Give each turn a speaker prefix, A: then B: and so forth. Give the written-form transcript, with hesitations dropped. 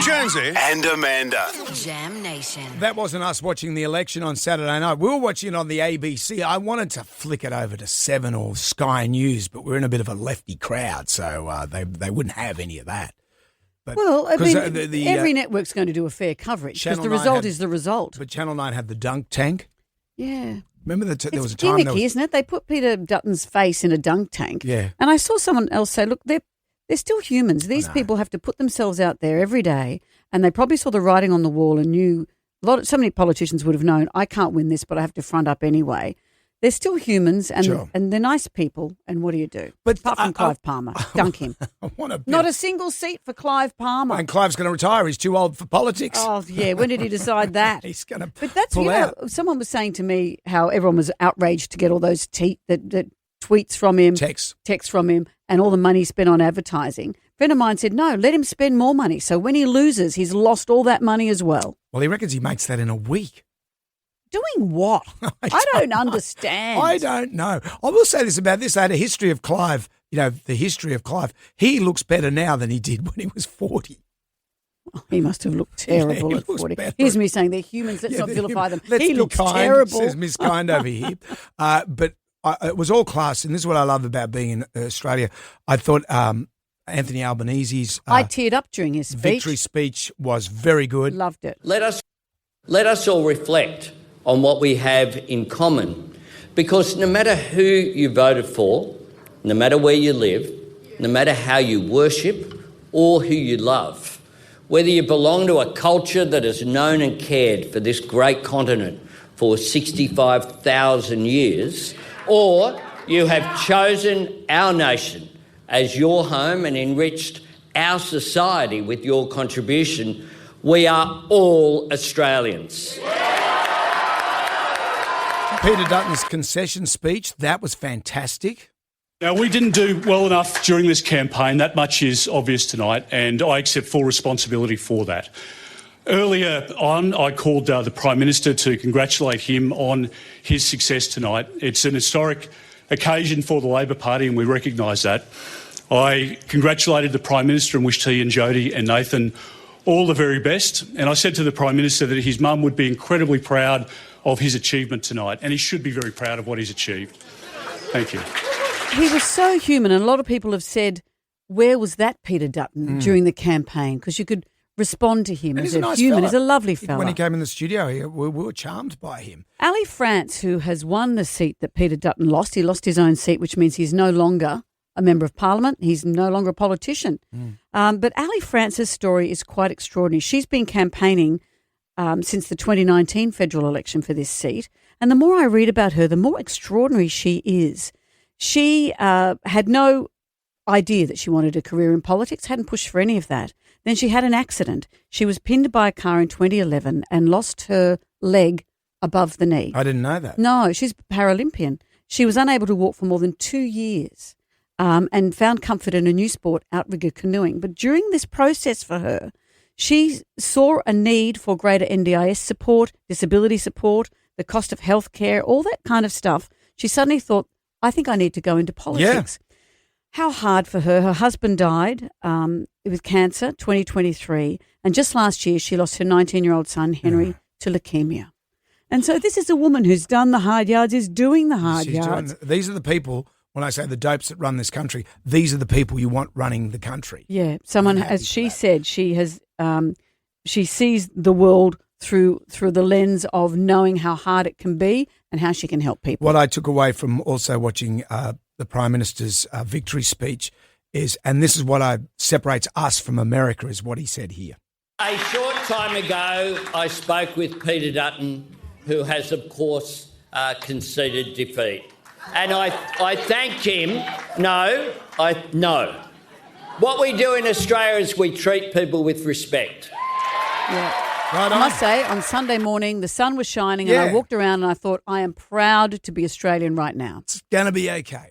A: Jonesy and Amanda.
B: Jam Nation.
C: That wasn't us watching the election on Saturday night. We were watching it on the ABC. I wanted to flick it over to 7 or Sky News, but we're in a bit of a lefty crowd, so they wouldn't have any of that. But,
D: well, I mean, every network's going to do a fair coverage because the result is the result.
C: But Channel 9 had the dunk tank.
D: Yeah.
C: Remember there was a
D: It's
C: time...
D: gimmicky, isn't it? They put Peter Dutton's face in a dunk tank.
C: Yeah.
D: And I saw someone else say, look, they're still humans. These people have to put themselves out there every day, and they probably saw the writing on the wall and knew so many politicians would have known, I can't win this, but I have to front up anyway. They're still humans, and and they're nice people, and what do you do?
C: But
D: apart from Clive Palmer, dunk him. Not a single seat for Clive Palmer.
C: And Clive's going to retire. He's too old for politics.
D: Oh, yeah. When did he decide that?
C: He's going to
D: But that's,
C: pull out.
D: Someone was saying to me how everyone was outraged to get all those that tweets from him, texts from him, and all the money spent on advertising. A friend of mine said, no, let him spend more money. So when he loses, he's lost all that money as well.
C: Well, he reckons he makes that in a week.
D: Doing what? I don't understand.
C: I don't know. I will say this about this. I had a history of Clive, the history of Clive. He looks better now than he did when he was 40.
D: Oh, he must have looked terrible at 40. Here's me saying they're humans. Let's not vilify them.
C: He
D: looks
C: kind,
D: terrible.
C: Says Miss Kind over here. But it was all class, and this is what I love about being in Australia. I thought Anthony Albanese's
D: I teared up during his speech.
C: Victory speech was very good.
D: Loved it.
E: Let us all reflect on what we have in common, because no matter who you voted for, no matter where you live, no matter how you worship or who you love, whether you belong to a culture that has known and cared for this great continent for 65,000 years, or you have chosen our nation as your home and enriched our society with your contribution, we are all Australians.
C: Peter Dutton's concession speech, that was fantastic.
F: Now, we didn't do well enough during this campaign. That much is obvious tonight, and I accept full responsibility for that. Earlier on, I called the Prime Minister to congratulate him on his success tonight. It's an historic occasion for the Labor Party, and we recognise that. I congratulated the Prime Minister and wished he and Jody and Nathan all the very best. And I said to the Prime Minister that his mum would be incredibly proud of his achievement tonight, and he should be very proud of what he's achieved. Thank you.
D: He was so human, and a lot of people have said, where was that Peter Dutton during the campaign? Because you could respond to him as a human. He's a lovely fella.
C: When he came in the studio, we were charmed by him.
D: Ali France, who has won the seat that Peter Dutton lost, he lost his own seat, which means he's no longer a member of Parliament. He's no longer a politician. But Ali France's story is quite extraordinary. She's been campaigning since the 2019 federal election for this seat. And the more I read about her, the more extraordinary she is. She had no idea that she wanted a career in politics, hadn't pushed for any of that. Then she had an accident. She was pinned by a car in 2011 and lost her leg above the knee.
C: I didn't know that.
D: No, she's a Paralympian. She was unable to walk for more than 2 years and found comfort in a new sport, outrigger canoeing. But during this process for her, she saw a need for greater NDIS support, disability support, the cost of healthcare, all that kind of stuff. She suddenly thought, I think I need to go into politics. Yeah. How hard for her. Her husband died with cancer, 2023. And just last year, she lost her 19-year-old son, Henry, to leukemia. And so this is a woman who's done the hard yards, is doing the hard yards.
C: These are the people, when I say the dopes that run this country, these are the people you want running the country.
D: Yeah. Someone, as she said, she has she sees the world through the lens of knowing how hard it can be and how she can help people.
C: What I took away from also watching the Prime Minister's victory speech is, and this is what separates us from America, is what he said here.
E: A short time ago, I spoke with Peter Dutton, who has, of course, conceded defeat. And I thanked him. No. What we do in Australia is we treat people with respect.
D: Yeah. Right, I must say, on Sunday morning, the sun was shining and I walked around and I thought, I am proud to be Australian right now.
C: It's going to be okay.